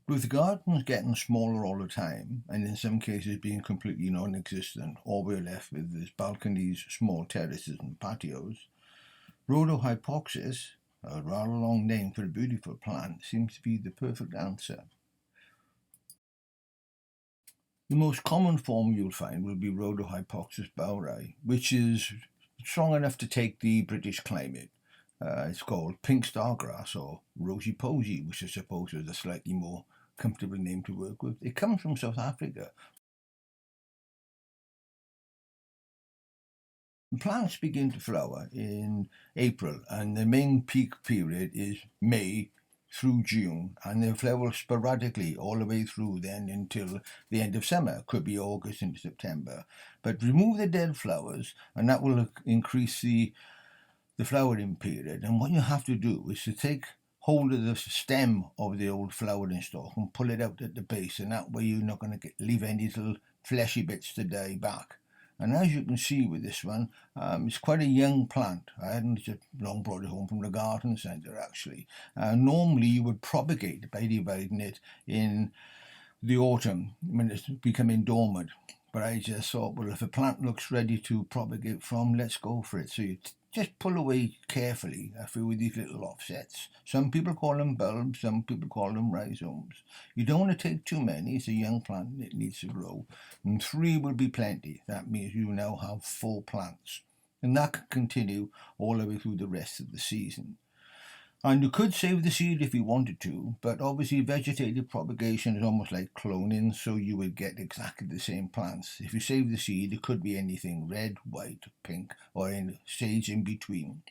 With gardens getting smaller all the time, and in some cases being completely non-existent, all we're left with is balconies, small terraces and patios, Rhodohypoxis, a rather long name for a beautiful plant, seems to be the perfect answer. The most common form you'll find will be Rhodohypoxis bauri, which is strong enough to take the British climate. It's called pink stargrass or Rosy Posy, which I suppose is a slightly more comfortable name to work with. It comes from South Africa. Plants begin to flower in April, and the main peak period is May through June, and they flower sporadically all the way through then until the end of summer. Could be August into September. But remove the dead flowers, and that will increase the flowering period. And what you have to do is to take hold of the stem of the old flowering stalk and pull it out at the base, and that way you're not going to leave any little fleshy bits to die back. And as you can see with this one, it's quite a young plant. I hadn't just long brought it home from the garden centre actually. Normally you would propagate by dividing it in the autumn when it's becoming dormant. But I just thought, well, if a plant looks ready to propagate from, let's go for it. So you just pull away carefully with these little offsets. Some people call them bulbs, some people call them rhizomes. You don't want to take too many. It's a young plant and it needs to grow. And 3 will be plenty. That means you now have 4 plants. And that can continue all the way through the rest of the season. And you could save the seed if you wanted to, but obviously vegetative propagation is almost like cloning, so you would get exactly the same plants. If you save the seed, it could be anything red, white, pink, or any shades in between.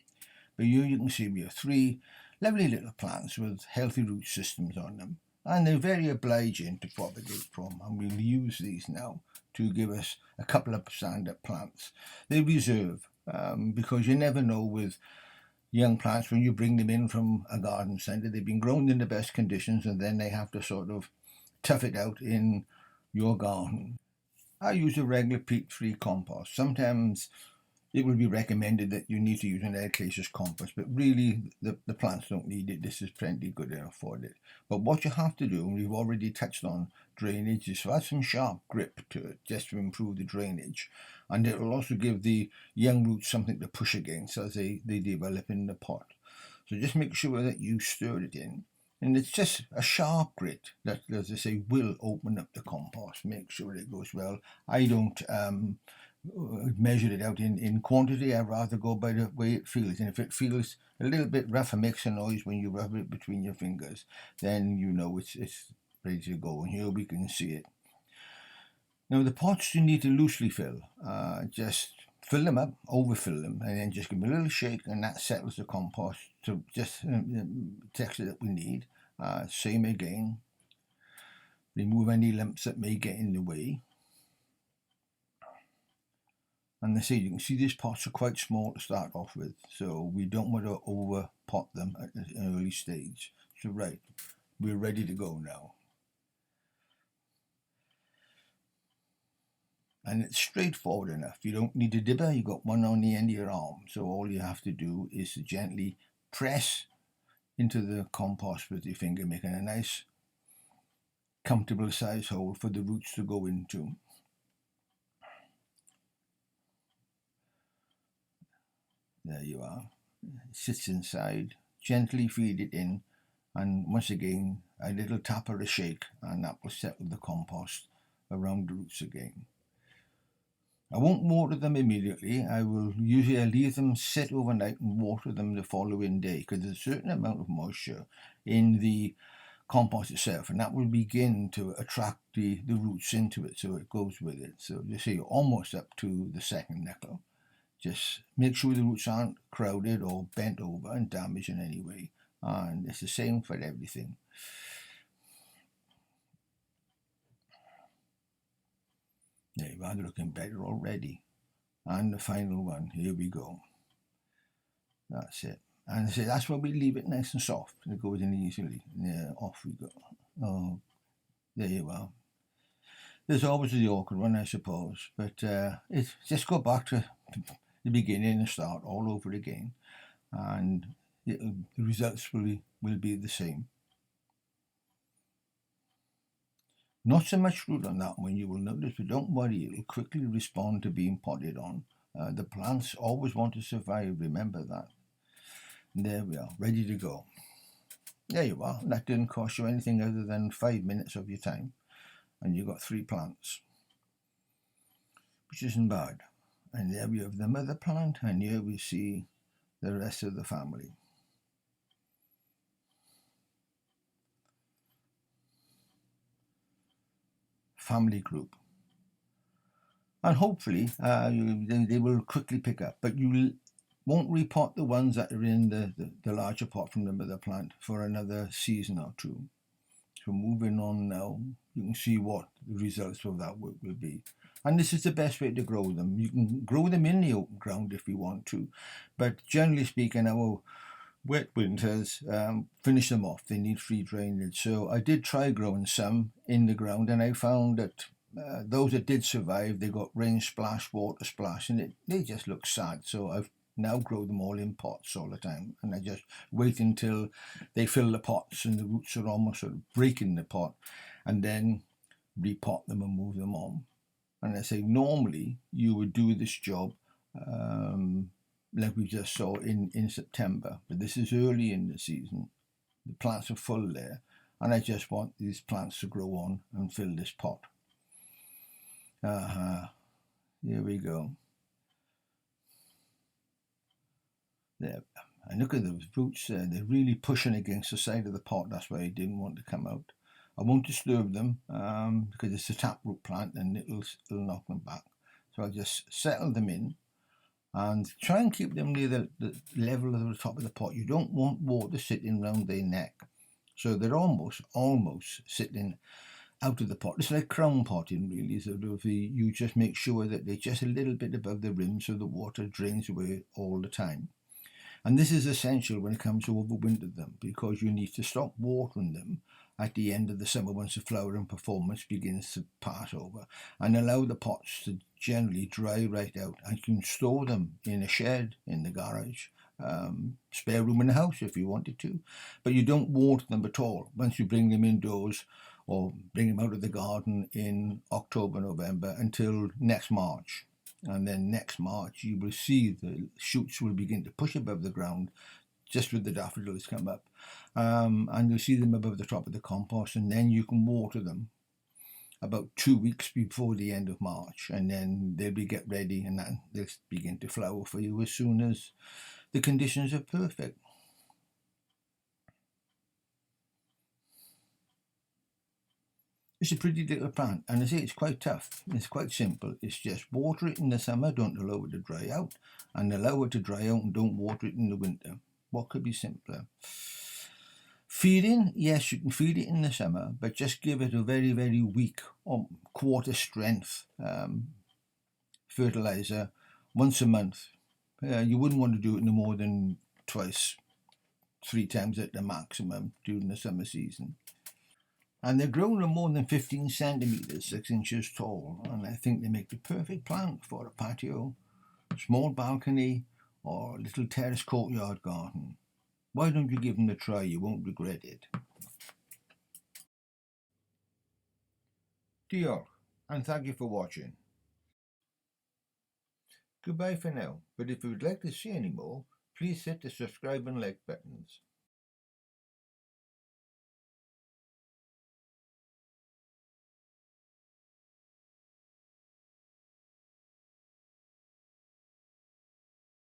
But here you can see we have 3 lovely little plants with healthy root systems on them. And they're very obliging to propagate from, and we'll use these now to give us a couple of stand-up plants. They reserve, because you never know with young plants when you bring them in from a garden centre. They've been grown in the best conditions and then they have to sort of tough it out in your garden. I use a regular peat-free compost. Sometimes it will be recommended that you need to use an ericaceous compost, but really the plants don't need it. This is plenty good enough for it. But what you have to do, and we've already touched on drainage, is to add some sharp grip to it just to improve the drainage. And it will also give the young roots something to push against as they develop in the pot. So just make sure that you stir it in. And it's just a sharp grit that, as I say, will open up the compost. Make sure it goes well. I don't measure it out in quantity. I'd rather go by the way it feels. And if it feels a little bit rough and makes a noise when you rub it between your fingers, then you know it's ready to go. And here we can see it. Now the pots you need to loosely fill. Just fill them up, overfill them, and then just give them a little shake, and that settles the compost to just texture that we need. Same again. Remove any lumps that may get in the way. And I say, you can see these pots are quite small to start off with, so we don't want to over pot them at an early stage. So right, we're ready to go now. And it's straightforward enough. You don't need a dibber. You've got one on the end of your arm. So all you have to do is to gently press into the compost with your finger, making a nice, comfortable size hole for the roots to go into. There you are. It sits inside. Gently feed it in. And once again, a little tap or a shake, and that will settle the compost around the roots again. I won't water them immediately. I will usually leave them sit overnight and water them the following day, because there's a certain amount of moisture in the compost itself, and that will begin to attract the roots into it, so it goes with it. So you see, almost up to the second knuckle. Just make sure the roots aren't crowded or bent over and damaged in any way. And it's the same for everything. There you are, looking better already. And the final one, here we go. That's it. And I say that's where we leave it nice and soft. It goes in easily. Yeah, off we go. Oh, there you are. There's always the awkward one, I suppose. But it's just go back to the beginning and start all over again. And the results will be the same. Not so much fruit on that one, you will notice, but don't worry, it will quickly respond to being potted on. The plants always want to survive, remember that. And there we are, ready to go. There you are. That didn't cost you anything other than 5 minutes of your time. And you've got 3 plants, which isn't bad. And there we have the mother plant, and here we see the rest of the family. Family group. And hopefully they will quickly pick up, but you won't repot the ones that are in the larger pot from the mother plant for another season or 2. So moving on now, you can see what the results of that work will be. And this is the best way to grow them. You can grow them in the open ground if you want to, but generally speaking, our wet winters finish them off. They need free drainage. So I did try growing some in the ground, and I found that those that did survive, they got rain splash, water splash, and they just look sad. So I've now grow them all in pots all the time, and I just wait until they fill the pots and the roots are almost sort of breaking the pot, and then repot them and move them on. And I say normally you would do this job like we just saw in September, but this is early in the season. The plants are full there, and I just want these plants to grow on and fill this pot. Here we go. There. And look at those roots there. They're really pushing against the side of the pot. That's why I didn't want to come out. I won't disturb them because it's a taproot plant and it'll knock them back. So I'll just settle them in and try and keep them near the level of the top of the pot. You don't want water sitting around their neck. So they're almost sitting out of the pot. It's like crown potting really. So you just make sure that they're just a little bit above the rim so the water drains away all the time. And this is essential when it comes to overwinter them, because you need to stop watering them at the end of the summer once the flowering performance begins to pass over, and allow the pots to generally dry right out. And you can store them in a shed, in the garage, spare room in the house if you wanted to, but you don't water them at all once you bring them indoors or bring them out of the garden in October, November until next March. And then next March you will see the shoots will begin to push above the ground just with the daffodils come up, and you'll see them above the top of the compost, and then you can water them about 2 weeks before the end of March, and then they'll get ready, and then they'll begin to flower for you as soon as the conditions are perfect. It's a pretty little plant, and I say it's quite tough. It's quite simple. It's just water it in the summer, don't allow it to dry out, and allow it to dry out and don't water it in the winter. What could be simpler? Feeding, yes, you can feed it in the summer, but just give it a very, very weak or quarter strength fertilizer once a month. You wouldn't want to do it no more than twice, 3 times at the maximum during the summer season. And they're grown to more than 15 centimeters, 6 inches tall, and I think they make the perfect plant for a patio, small balcony, or little terrace courtyard garden. Why don't you give them a try? You won't regret it. Diolch, and thank you for watching. Goodbye for now, but if you would like to see any more, please hit the subscribe and like buttons.